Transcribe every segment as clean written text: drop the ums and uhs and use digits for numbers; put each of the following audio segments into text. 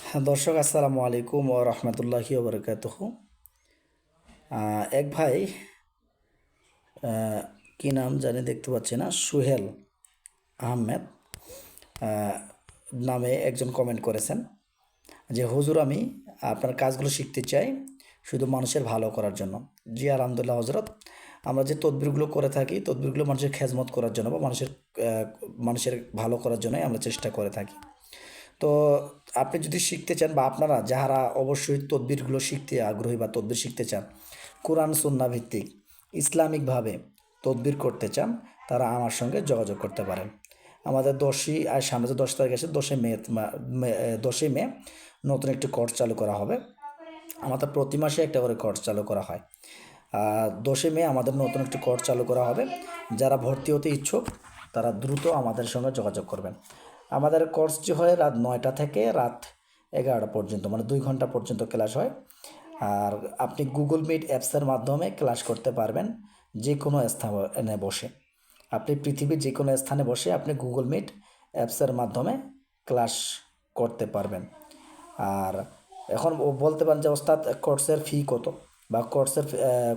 হ্যাঁ, দর্শক আসসালামু আলাইকুম ও রহমতুল্লাহি ওবরকাতুহু। এক ভাই, কি নাম জানি দেখতে পাচ্ছি না, সুহেল আহমেদ আহ, নামে একজন কমেন্ট করেছেন যে হুজুর, আমি আপনার কাজগুলো শিখতে চাই শুধু মানুষের ভালো করার জন্য। জি আলহামদুলিল্লাহ হজরত, আমরা যে তদবিরগুলো করে থাকি, তদবিরগুলো মানুষের খেজমত করার জন্য বা মানুষের ভালো করার জন্যই আমরা চেষ্টা করে থাকি। তো আপনি যদি শিখতে চান বা আপনারা যারা অবশ্যই তদবিরগুলো শিখতে আগ্রহী বা তদবির শিখতে চান, কোরআন সুন্নাহ ভিত্তিক ইসলামিকভাবে তদবির করতে চান, তারা আমার সঙ্গে যোগাযোগ করতে পারেন। আমাদের সামনে যে 10 তারিখ আছে, 10ই মে নতুন একটি কোর্স চালু করা হবে। আমাদের প্রতি মাসে একটা করে কোর্স চালু করা হয়। 10ই মে আমাদের নতুন একটি কোর্স চালু করা হবে। যারা ভর্তি হতে ইচ্ছুক তারা দ্রুত আমাদের সঙ্গে যোগাযোগ করবেন। আমাদের কোর্সটি হয় রাত 9টা থেকে রাত 11টা পর্যন্ত, মানে 2 ঘন্টা পর্যন্ত ক্লাস হয়। আর আপনি গুগল মিট অ্যাপসের মাধ্যমে ক্লাস করতে পারবেন যে কোনো স্থানে বসে। আপনি পৃথিবীর যে কোনো স্থানে বসে আপনি গুগল মিট অ্যাপসের মাধ্যমে ক্লাস করতে পারবেন। আর এখন ও বলতে পারেন যে ওস্তাদ, কোর্সের ফি কত, বা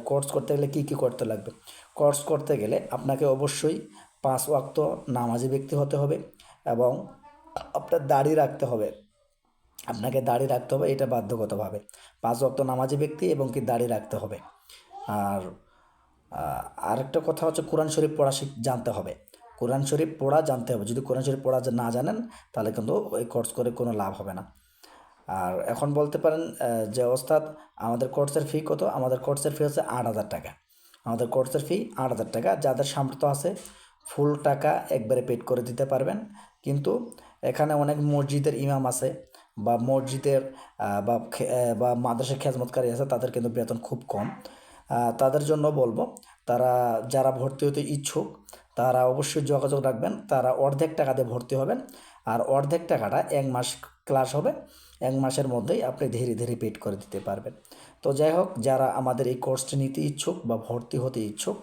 কোর্স করতে গেলে কী কী করতে লাগবে। কোর্স করতে গেলে আপনাকে অবশ্যই 5 ওয়াক্ত নামাজি ব্যক্তি হতে হবে এবং আপনার দাড়ি রাখতে হবে। আপনাকে দাড়ি রাখতে হবে, এটা বাধ্যগতভাবে 5 ওয়াক্ত নামাজি ব্যক্তি এবং কি দাড়ি রাখতে হবে। আর আরেকটা কথা হচ্ছে, কোরআন শরীফ পড়া জানতে হবে। কোরআন শরীফ পড়া জানতে হবে। যদি কোরআন শরীফ পড়া না জানেন তাহলে কিন্তু ওই কোর্স করে কোনো লাভ হবে না। আর এখন বলতে পারেন যে ওস্তাদ, আমাদের কোর্সের ফি কত। আমাদের কোর্সের ফি হচ্ছে 8,000 টাকা। আমাদের কোর্সের ফি 8,000 টাকা। যাদের সামর্থ্য আছে ফুল টাকা একবারে পেড করে দিতে পারবেন। কিন্তু এখানে অনেক মসজিদের ইমাম আছে বা মসজিদের বা মাদ্রাসা খেজমতকারী আছে, তাদের কিন্তু বেতন খুব কম। তাদের জন্য বলবো, তারা যারা ভর্তি হতে ইচ্ছুক তারা অবশ্যই যোগাযোগ রাখবেন। তারা অর্ধেক টাকা দিয়ে ভর্তি হবেন, আর অর্ধেক টাকাটা 1 মাস ক্লাস হবে। 1 মাসের মধ্যেই আপনি ধীরে ধীরে পেড করে দিতে পারবেন। তো যাই হোক, যারা আমাদের এই কোর্সটি নিতে ইচ্ছুক বা ভর্তি হতে ইচ্ছুক,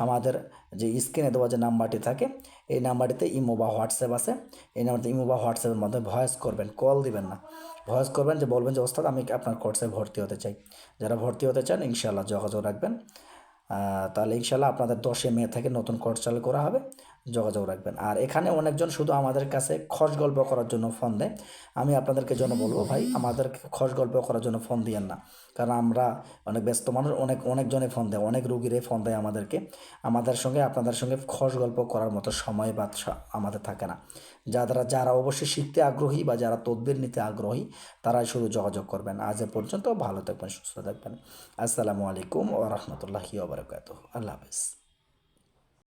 আমাদের যে স্ক্রিনে দেওয়া যে নাম্বারটি থাকে, এই নাম্বারটিতে ইমো বা হোয়াটসঅ্যাপ আছে। এই নাম্বারতে ইমো বা হোয়াটসঅ্যাপের মাধ্যমে ভয়েস করবেন, কল দিবেন না, ভয়েস করবেন, যে বলবেন যে ওস্তাদ, আমি আপনার কোর্সে ভর্তি হতে চাই। যারা ভর্তি হতে চান ইনশাআল্লাহ যোগাযোগ রাখবেন। তাহলে ইনশাআল্লাহ আপনাদের 10ই মে থেকে নতুন কোর্স চালু করা হবে, যোগাযোগ রাখবেন। আর এখানে অনেকজন শুধু আমাদের কাছে খস গল্প করার জন্য ফোন দেয়। আমি আপনাদেরকে জন্য বলবো, ভাই, আমাদের খস গল্প করার জন্য ফোন দিয়েন না। কারণ আমরা অনেক ব্যস্ত মানুষ, অনেকজনে ফোন দেয়, অনেক রুগীরে ফোন দেয় আমাদেরকে। আপনাদের সঙ্গে খস গল্প করার মতো সময় বা আমাদের থাকে না। যারা অবশ্যই শিখতে আগ্রহী বা যারা তদবির নিতে আগ্রহী তারাই শুধু যোগাযোগ করবেন। আজ এ পর্যন্ত। ভালো থাকবেন, সুস্থ থাকবেন। আসসালামু আলাইকুম ওয়া রাহমাতুল্লাহি ওয়া বারাকাতুহু। আল্লাহ হাফেজ।